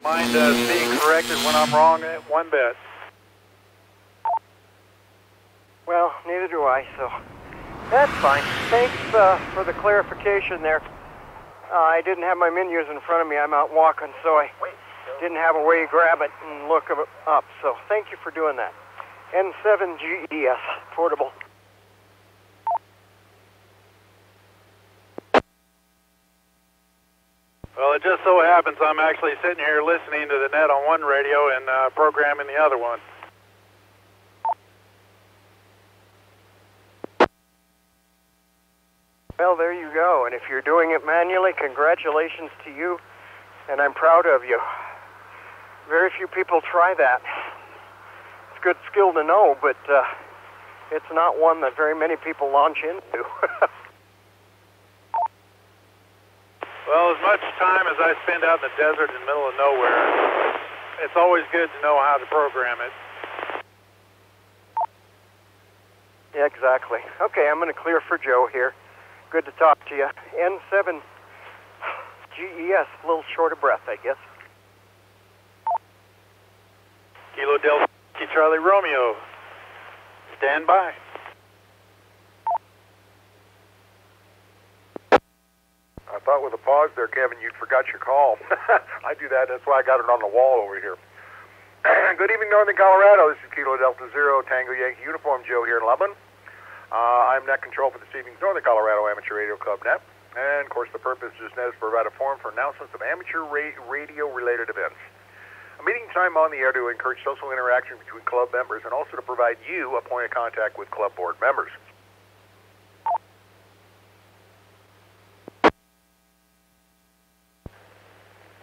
Mind being corrected when I'm wrong one bit. Well, neither do I, so that's fine. Thanks for the clarification there. I didn't have my menus in front of me. I'm out walking, so I didn't have a way to grab it and look it up. So thank you for doing that. N7GES, portable. Well, it just so happens I'm actually sitting here listening to the net on one radio and programming the other one. Well, there you go. And if you're doing it manually, congratulations to you, and I'm proud of you. Very few people try that. It's a good skill to know, but it's not one that very many people launch into. Well, as much time as I spend out in the desert in the middle of nowhere, it's always good to know how to program it. Yeah, exactly. Okay, I'm going to clear for Joe here. Good to talk to you. N7 GES, a little short of breath, I guess. Kilo Delta Charlie Romeo, stand by. I thought with a pause there, Kevin, you'd forgot your call. I do that. That's why I got it on the wall over here. Good evening, Northern Colorado. This is Kilo Delta Zero Tango Yankee Uniform Joe here in Lebanon. I'm net control for this evening's Northern Colorado Amateur Radio Club net. And, of course, the purpose of this net is to provide a forum for announcements of amateur radio-related events. A meeting time on the air to encourage social interaction between club members and also to provide you a point of contact with club board members.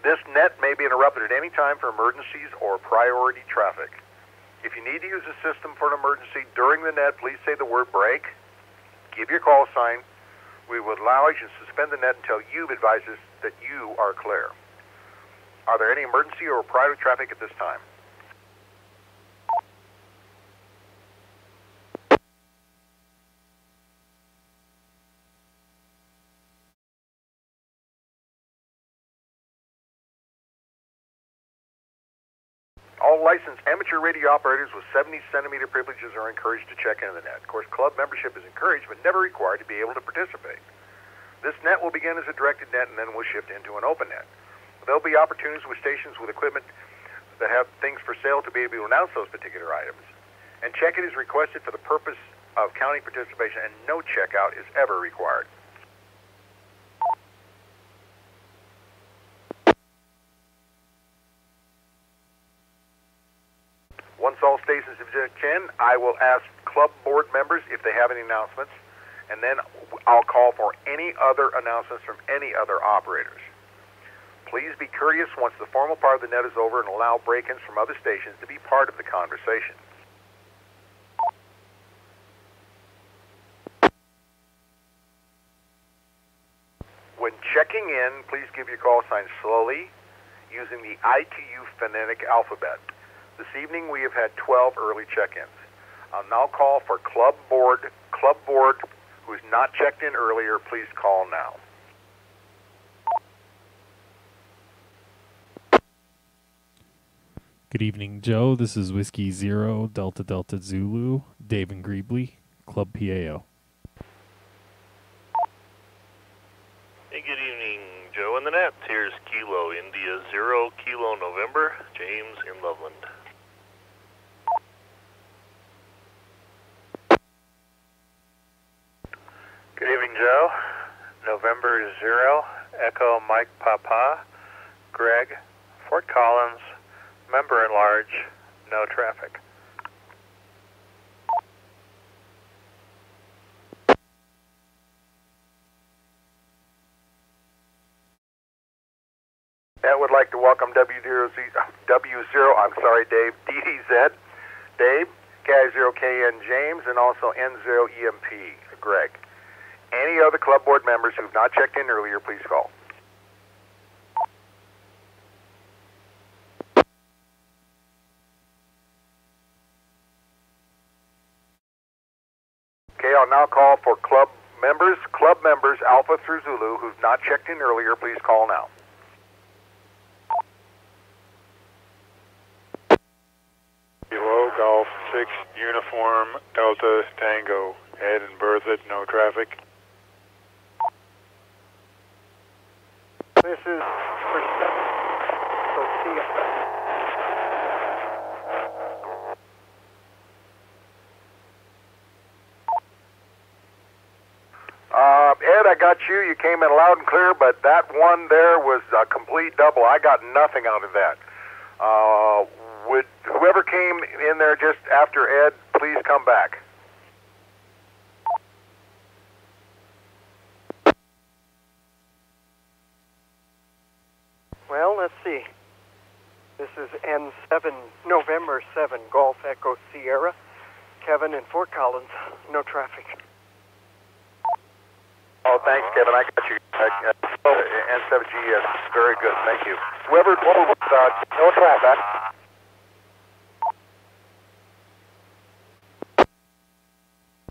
This net may be interrupted at any time for emergencies or priority traffic. If you need to use the system for an emergency during the net, please say the word break, give your call sign. We would allow you to suspend the net until you've advised us that you are clear. Are there any emergency or priority traffic at this time? All licensed amateur radio operators with 70-centimeter privileges are encouraged to check into the net. Of course, club membership is encouraged but never required to be able to participate. This net will begin as a directed net and then will shift into an open net. There'll be opportunities with stations with equipment that have things for sale to be able to announce those particular items. And check-in is requested for the purpose of counting participation, and no checkout is ever required. Once all stations have checked in, I will ask club board members if they have any announcements, and then I'll call for any other announcements from any other operators. Please be courteous once the formal part of the net is over and allow break-ins from other stations to be part of the conversation. When checking in, please give your call sign slowly using the ITU phonetic alphabet. This evening we have had 12 early check-ins. I'll now call for club board who has not checked in earlier. Please call now. Good evening, Joe. This is Whiskey Zero, Delta Delta Zulu, Dave and Greebley, Club PAO. Hey, good evening, Joe and the Nets. Here's Kilo India 0 Kilo November, James in Loveland. Good evening, Joe. November 0 Echo Mike Papa, Greg, Fort Collins, member at large, no traffic. I would like to welcome W0, Dave, DDZ, Dave, K0KN James, and also N0EMP, Greg. Any other club board members who have not checked in earlier, please call. Okay, I'll now call for club members, Alpha through Zulu, who've not checked in earlier, please call now. traffic, uniform, Delta, Tango, Ed and Bertha, no traffic. This is for 7, so see ya. Ed, I got you. You came in loud and clear, but that one there was a complete double. I got nothing out of that. Would whoever came in there just after Ed please come back? Well, let's see. This is N7, November 7, Golf Echo Sierra. Kevin in Fort Collins, no traffic. Oh, thanks, Kevin. I got you. N7GS, very good. Thank you. Whoever, no traffic. It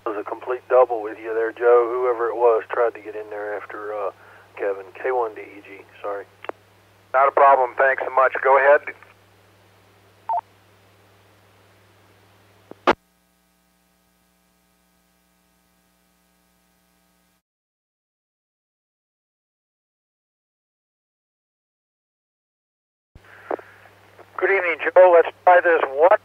was a complete double with you there, Joe. Whoever it was tried to get in there after Kevin. K1DEG, sorry. Not a problem. Thanks so much. Go ahead. Good evening, Joe. Let's try this one.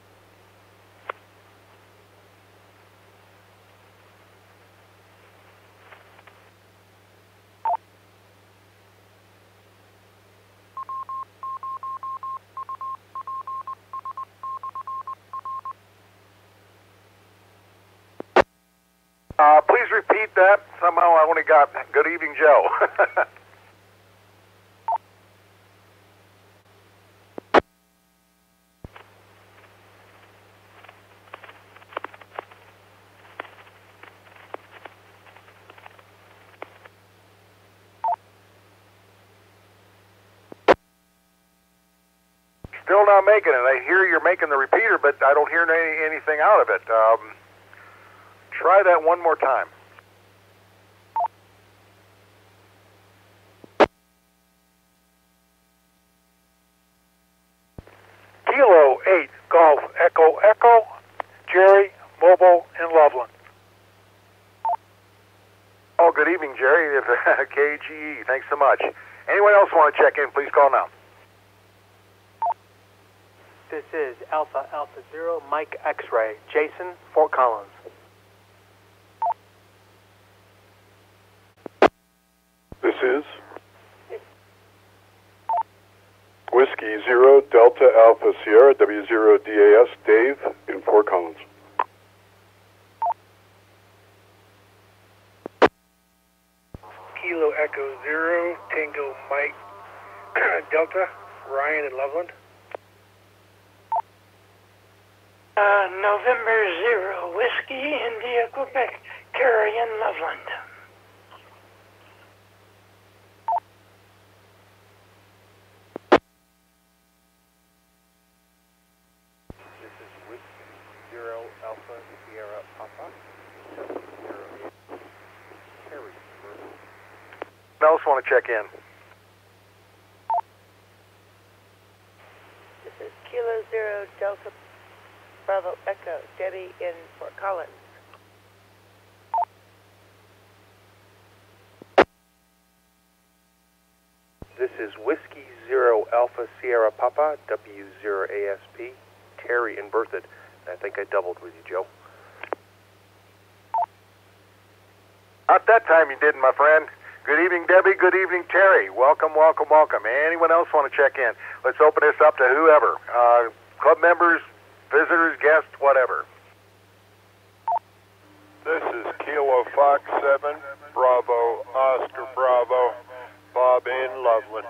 Please repeat that. Somehow I only got good evening, Joe. Still not making it. I hear you're making the repeater, but I don't hear anything out of it. Try that one more time. Kilo 8, Golf, Echo, Echo, Jerry, Mobile, in Loveland. Oh, good evening, Jerry. It's KGE. Thanks so much. Anyone else want to check in, please call now. This is Alpha Alpha Zero, Mike X-Ray, Jason, Fort Collins. This is Whiskey 0, Delta Alpha Sierra, W0DAS, Dave, in Fort Collins. Kilo Echo 0, Tango Mike, Delta, Ryan in Loveland. November 0, Whiskey, India, Quebec, Carrie in Loveland. This is Whiskey 0, Alpha, Sierra, Papa, 0, Harry. Anyone else want to check in? This is Kilo 0, Delta Bravo Echo, Debbie in Fort Collins. This is Whiskey 0, Alpha, Sierra, Papa, W0ASP, Terry in Berthoud. I think I doubled with you, Joe. Not that time you didn't, my friend. Good evening, Debbie. Good evening, Terry. Welcome, welcome, welcome. Anyone else want to check in? Let's open this up to whoever. Club members, visitors, guests, whatever. This is Kilo Fox 7, Bravo, Oscar Bravo, Bob in Loveland.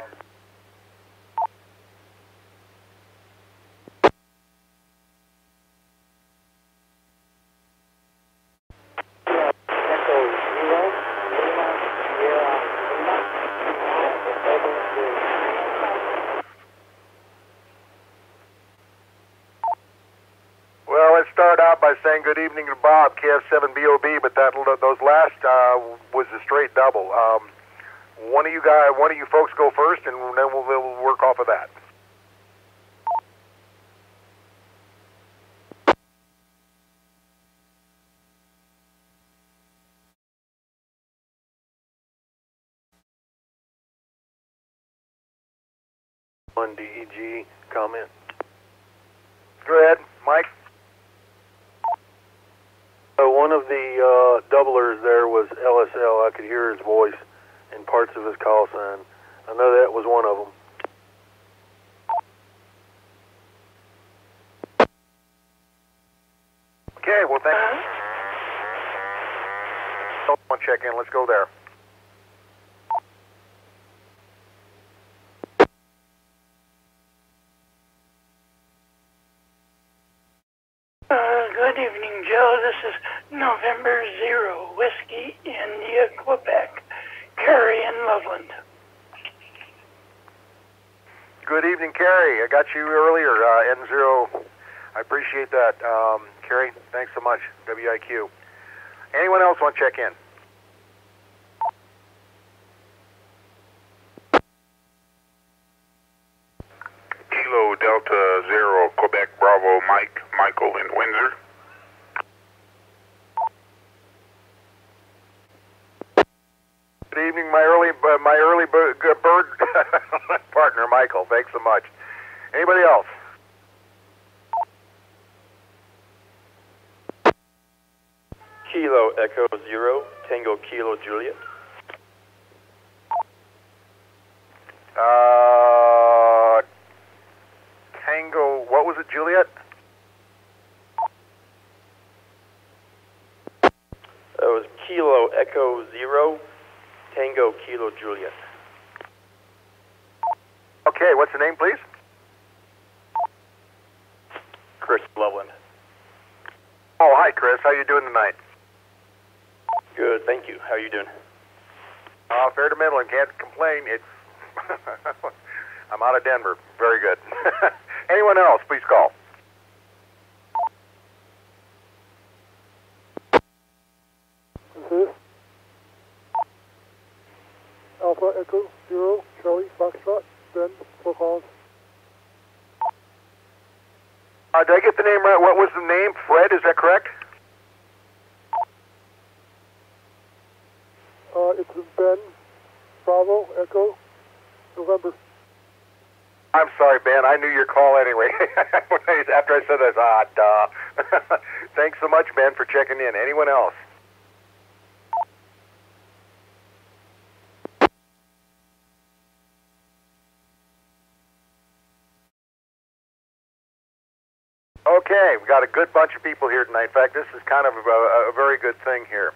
Well, let's start out by saying good evening to Bob, KF7BOB, but those last was a straight double. One of you folks go first, and then we'll work off of that. One DEG comment. Go ahead, Mike. One of the doublers there was LSL. I could hear his voice in parts of his call sign. I know that was one of them. Okay, well, thank you. One check in. Let's go there. Good evening, Joe. This is November 0, Whiskey, India, Quebec, Carrie in Loveland. Good evening, Carrie. I got you earlier, N0. I appreciate that. Carrie, thanks so much. WIQ. Anyone else want to check in? Kilo Delta 0, Quebec Bravo, Michael in Windsor. Good evening, my early bird partner, Michael. Thanks so much. Anybody else? Kilo Echo 0, Tango Kilo Juliet. Tango, what was it, Juliet? That was Kilo Echo 0, Tango Kilo Juliet. Okay, what's the name, please? Chris Loveland. Oh, hi, Chris. How you doing tonight? Good, thank you. How are you doing? Fair to middling. Can't complain. It's I'm out of Denver. Very good. Anyone else, please call. This is Alpha Echo 0, Charlie Foxtrot, Ben, Fort Collins. Did I get the name right? What was the name? Fred, is that correct? It's Ben, Bravo, Echo, November. I'm sorry, Ben. I knew your call anyway. After I said that, duh. Thanks so much, Ben, for checking in. Anyone else? Okay, we've got a good bunch of people here tonight. In fact, this is kind of a very good thing here.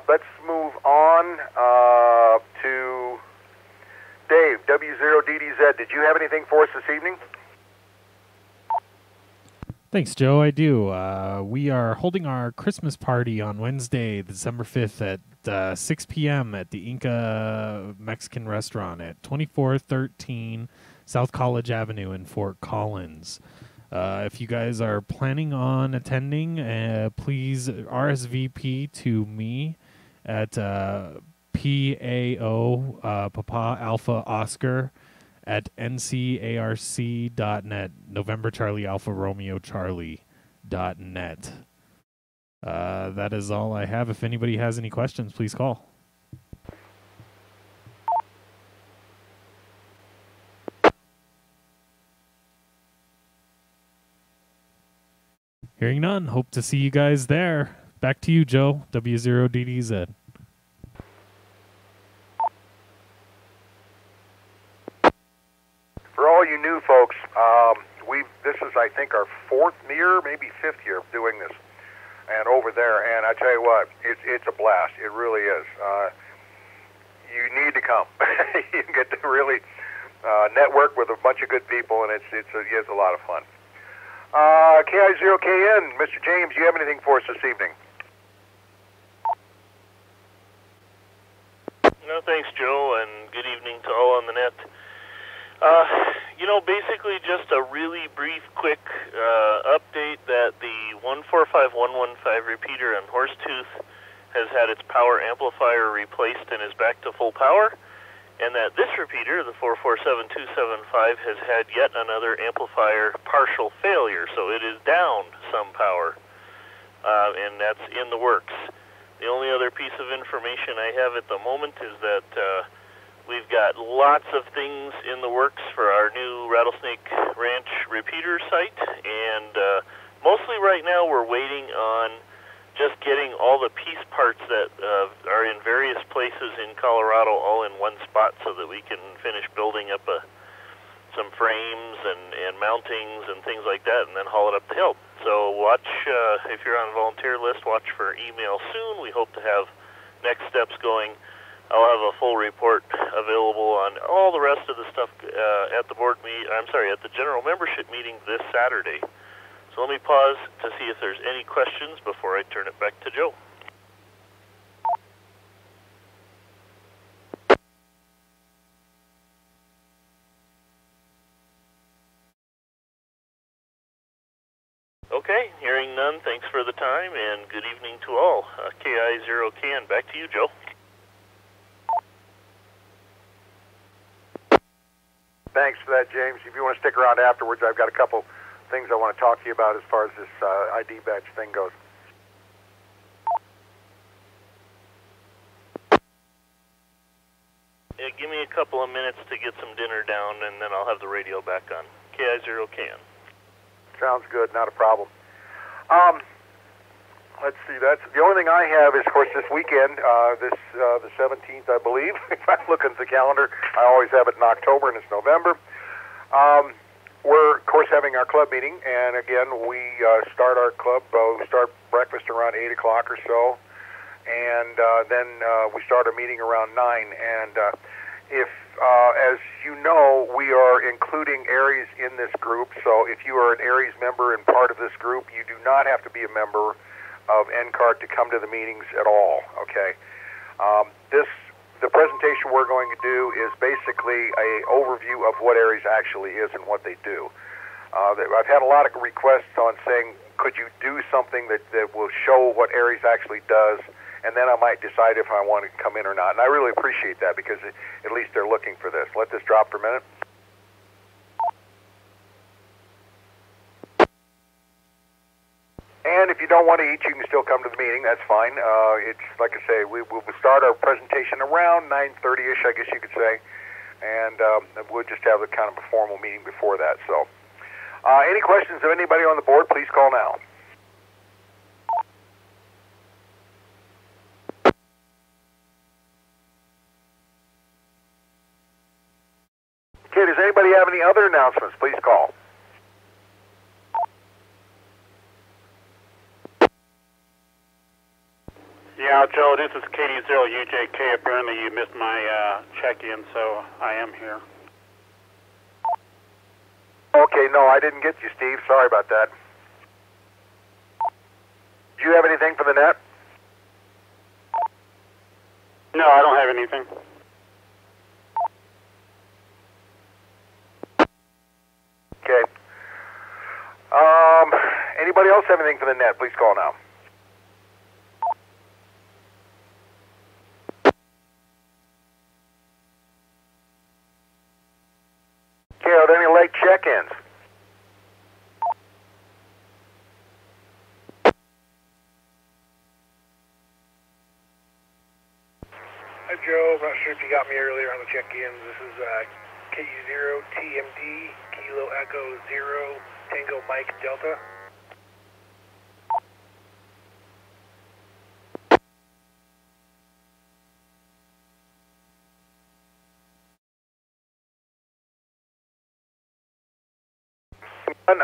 Let's move on to Dave, W0DDZ. Did you have anything for us this evening? Thanks, Joe. I do. We are holding our Christmas party on Wednesday, December 5th at 6 p.m. at the Inca Mexican restaurant at 2413 South College Avenue in Fort Collins. If you guys are planning on attending, please RSVP to me at PAO Papa Alpha Oscar at NCARC.net, November Charlie Alpha Romeo Charlie.net. That is all I have. If anybody has any questions, please call. Hearing none, hope to see you guys there. Back to you, Joe, W0DDZ. For all you new folks, this is, I think, our fourth year, maybe fifth year of doing this, and over there. And I tell you what, it's a blast. It really is. You need to come. You get to really network with a bunch of good people, and it's a lot of fun. KI0KN, Mr. James, do you have anything for us this evening? No, thanks, Joe, and good evening to all on the net. Basically just a really brief, quick update that the 145115 repeater on Horsetooth has had its power amplifier replaced and is back to full power, and that this repeater, the 447275, has had yet another amplifier partial failure, so it is down some power, and that's in the works. The only other piece of information I have at the moment is that We've got lots of things in the works for our new Rattlesnake Ranch repeater site, and mostly right now we're waiting on just getting all the piece parts that are in various places in Colorado all in one spot so that we can finish building up some frames and mountings and things like that, and then haul it up the hill. So watch, if you're on the volunteer list, watch for email soon. We hope to have next steps going. I'll have a full report available on all the rest of the stuff at the general membership meeting this Saturday. So let me pause to see if there's any questions before I turn it back to Joe. Okay, hearing none, thanks for the time, and good evening to all. KI0CAN, back to you, Joe. Thanks for that, James. If you want to stick around afterwards, I've got a couple things I want to talk to you about as far as this ID badge thing goes. Yeah, give me a couple of minutes to get some dinner down, and then I'll have the radio back on. KI0CAN. Sounds good, not a problem. Let's see, that's the only thing I have is, of course, this weekend, the 17th, I believe. If I look at the calendar, I always have it in October, and it's November. We're, of course, having our club meeting, and again, we start our club, we start breakfast around 8 o'clock or so, and then we start our meeting around 9. And if, as you know, we are including Aries in this group, so if you are an Aries member and part of this group, you do not have to be a member of NCARC to come to the meetings at all, okay? The presentation we're going to do is basically an overview of what Aries actually is and what they do. I've had a lot of requests on saying, could you do something that will show what Aries actually does, and then I might decide if I want to come in or not. And I really appreciate that because at least they're looking for this. Let this drop for a minute. And if you don't want to eat, you can still come to the meeting. That's fine. It's like I say, we will start our presentation around 9:30ish, I guess you could say, and we'll just have a kind of a formal meeting before that. So, any questions of anybody on the board? Please call now. Okay. Does anybody have any other announcements? Please call. Yeah, Joe, this is KD0UJK. Apparently you missed my check-in, so I am here. Okay, no, I didn't get you, Steve. Sorry about that. Do you have anything for the net? No, I don't have anything. Okay. Anybody else have anything for the net? Please call now. Okay, are there any late check-ins? Hi, Joe. I'm not sure if you got me earlier on the check-ins. This is KU0TMD, Kilo Echo 0, Tango Mike Delta.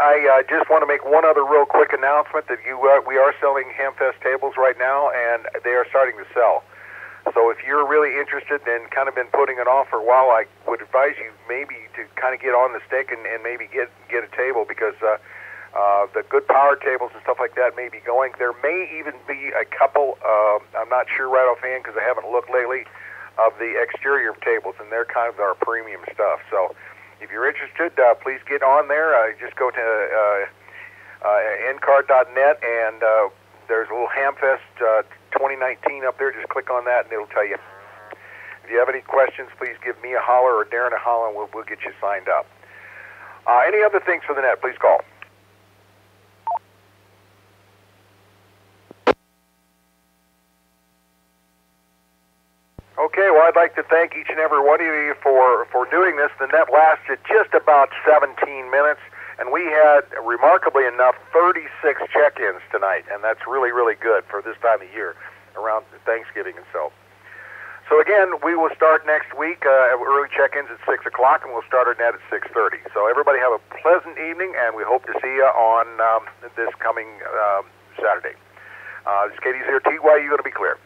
I just want to make one other real quick announcement that we are selling Hamfest tables right now, and they are starting to sell. So if you're really interested and kind of been putting it off for a while, I would advise you maybe to kind of get on the stick and maybe get a table, because the good power tables and stuff like that may be going. There may even be a couple, I'm not sure right offhand because I haven't looked lately, of the exterior tables, and they're kind of our premium stuff. So if you're interested, please get on there. Just go to NCARC.net, and there's a little Hamfest 2019 up there. Just click on that, and it'll tell you. If you have any questions, please give me a holler or Darren a holler, and we'll get you signed up. Any other things for the net, please call. Okay. Okay, well, I'd like to thank each and every one of you for doing this. The net lasted just about 17 minutes, and we had, remarkably enough, 36 check-ins tonight, and that's really, really good for this time of year, around Thanksgiving and so. So again, we will start next week, early check-ins at 6 o'clock, and we'll start our net at 6:30. So everybody have a pleasant evening, and we hope to see you on this coming Saturday. This is KD0TY, you going to be clear.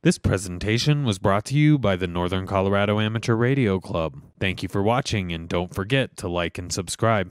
This presentation was brought to you by the Northern Colorado Amateur Radio Club. Thank you for watching, and don't forget to like and subscribe.